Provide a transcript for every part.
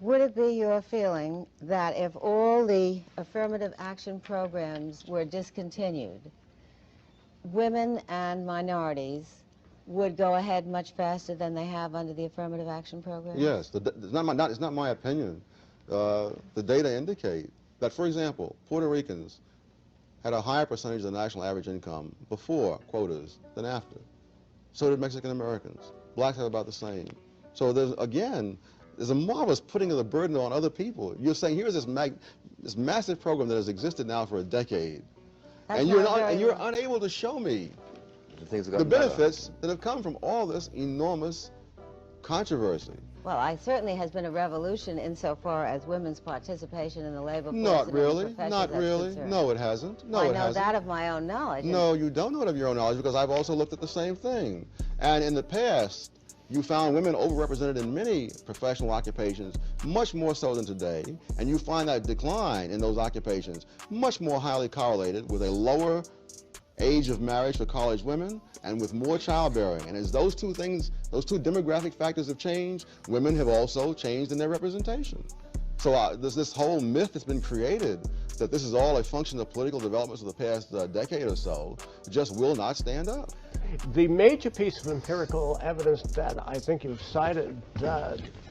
Would it be your feeling that if all the affirmative action programs were discontinued, women and minorities would go ahead much faster than they have under the affirmative action program? Yes, it's not my opinion. The data indicate that, for example, Puerto Ricans had a higher percentage of the national average income before quotas than after. So did Mexican Americans. Blacks have about the same. So there's a marvelous putting of the burden on other people. You're saying here's this massive program that has existed now for a decade, and you're unable to show me the benefits that have come from all this enormous controversy. Well, it certainly has been a revolution insofar as women's participation in the labor force. Not really. Not really. No, it hasn't. No, it hasn't. I know that of my own knowledge. No, you don't know it of your own knowledge, because I've also looked at the same thing. And in the past, you found women overrepresented in many professional occupations, much more so than today, and you find that decline in those occupations much more highly correlated with a lower age of marriage for college women and with more childbearing. And as those two things, those two demographic factors have changed, women have also changed in their representation. So there's this whole myth that's been created that this is all a function of political developments of the past decade or so, just will not stand up. The major piece of empirical evidence that I think you've cited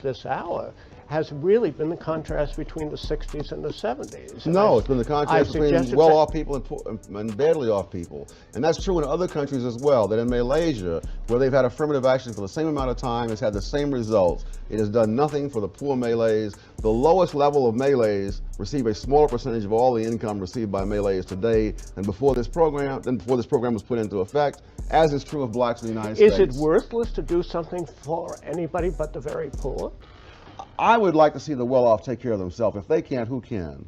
this hour has really been the contrast between the 60s and the 70s. No, it's been the contrast between well-off people and badly off people. And that's true in other countries as well, that in Malaysia, where they've had affirmative action for the same amount of time, has had the same results. It has done nothing for the poor Malays. The lowest level of Malays receive a smaller percentage of all the income received by Malays today than before this program was put into effect, as is true of blacks in the United States. Is it worthless to do something for anybody but the very poor? I would like to see the well-off take care of themselves. If they can't, who can?